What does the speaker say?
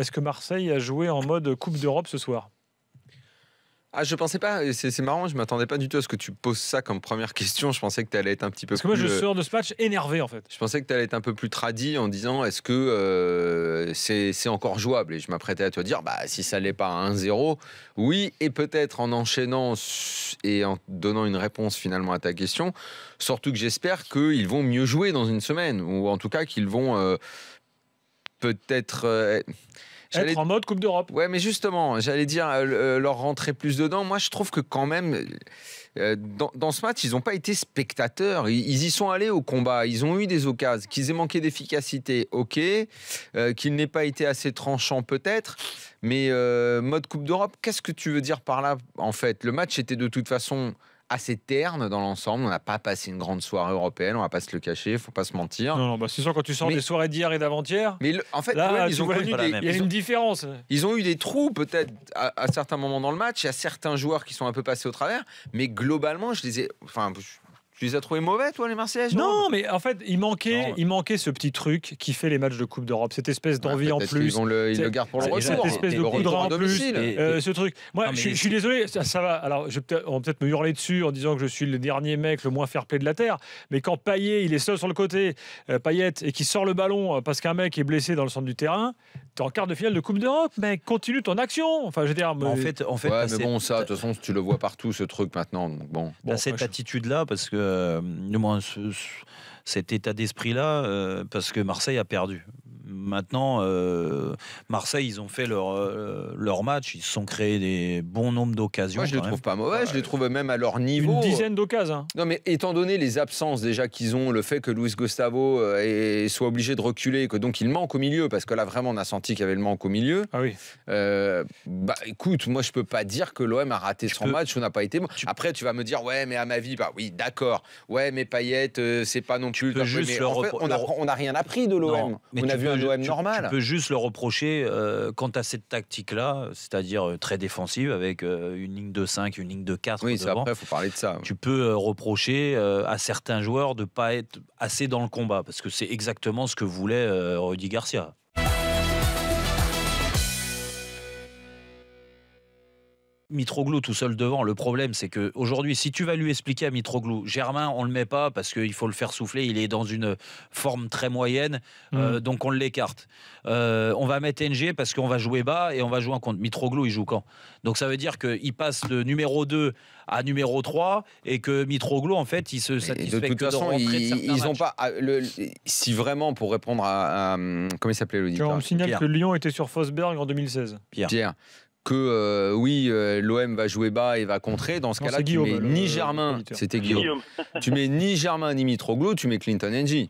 est-ce que Marseille a joué en mode Coupe d'Europe ce soir? Ah, je pensais pas, c'est marrant, je m'attendais pas du tout à ce que tu poses ça comme première question. Je pensais que tu allais être un petit peu Parce que plus. moi, je sors de ce match énervé, en fait. Je pensais que tu allais être un peu plus tradit en disant est-ce que c'est encore jouable? Et je m'apprêtais à te dire si ça l'est pas à 1-0, oui, et peut-être en enchaînant et en donnant une réponse finalement à ta question, surtout que j'espère qu'ils vont mieux jouer dans une semaine, ou en tout cas qu'ils vont peut-être. Être en mode Coupe d'Europe. Ouais, mais justement, j'allais dire leur rentrer plus dedans. Moi, je trouve que quand même, dans ce match, ils n'ont pas été spectateurs. Ils y sont allés au combat. Ils ont eu des occasions. Qu'ils aient manqué d'efficacité, ok. Qu'ils n'aient pas été assez tranchants, peut-être. Mais mode Coupe d'Europe, qu'est-ce que tu veux dire par là, en fait? Le match était de toute façon assez terne dans l'ensemble. On n'a pas passé une grande soirée européenne, on va pas se le cacher, il faut pas se mentir. Non, c'est sûr, quand tu sors des soirées d'hier et d'avant-hier. Mais en fait, là, ils ont connu il y a une différence. Ils ont eu des trous peut-être à certains moments dans le match. Il y a certains joueurs qui sont un peu passés au travers, mais globalement, je les ai trouvés mauvais, toi, les Marseillais? Non, mais en fait, il manquait ce petit truc qui fait les matchs de Coupe d'Europe, cette espèce d'envie en plus. Ils le gardent pour le retour. Cette espèce de coup de rein en plus. Ce truc. Moi, je suis désolé, ça va. Alors, on va peut-être me hurler dessus en disant que je suis le dernier mec le moins fair-play de la Terre, mais quand Payet, il est seul sur le côté, Payet, et qui sort le ballon parce qu'un mec est blessé dans le centre du terrain, t'es en quart de finale de Coupe d'Europe, mec, continue ton action. Enfin, je veux dire. En fait, ouais, mais bon, ça, de toute façon, tu le vois partout, ce truc maintenant. Donc bon. Cette attitude-là, parce que cet état d'esprit-là, parce que Marseille a perdu. Maintenant, Marseille, ils ont fait leur match, ils se sont créés des bons nombres d'occasions. Moi, je ne les trouve pas mauvais, je les trouve même à leur niveau. Une dizaine d'occasions. Non, mais étant donné les absences déjà qu'ils ont, le fait que Luis Gustavo soit obligé de reculer, que donc il manque au milieu, parce que là, vraiment, on a senti qu'il y avait le manque au milieu. Ah oui. Écoute, moi, je ne peux pas dire que l'OM a raté son match ou n'a pas été bon. Après, tu vas me dire, ouais, mais à ma vie, oui, d'accord. Ouais, mais Payet, c'est pas non plus. On n'a rien appris de l'OM. On a vu un OM normal. Tu peux juste le reprocher quant à cette tactique-là, c'est-à-dire très défensive, avec une ligne de 5, une ligne de 4. Oui, après, il faut parler de ça. Tu peux reprocher à certains joueurs de ne pas être assez dans le combat, parce que c'est exactement ce que voulait Rudy Garcia. Mitroglou tout seul devant, le problème c'est que aujourd'hui, si tu vas lui expliquer à Mitroglou, Germain on le met pas parce qu'il faut le faire souffler, il est dans une forme très moyenne, donc on l'écarte. On va mettre NG parce qu'on va jouer bas et on va jouer en contre. Mitroglou il joue quand? Donc ça veut dire qu'il passe de numéro 2 à numéro 3 et que Mitroglou en fait il se satisfait de toute façon, ils ont pas si vraiment, pour répondre à comment il s'appelait l'auditeur, on me signale Pierre. Que Lyon était sur Fosberg en 2016. Pierre. Que l'OM va jouer bas et va contrer. Dans ce cas-là, tu mets ni Germain, c'était Guillaume. Tu mets ni Germain ni Mitroglou, tu mets Clinton NG.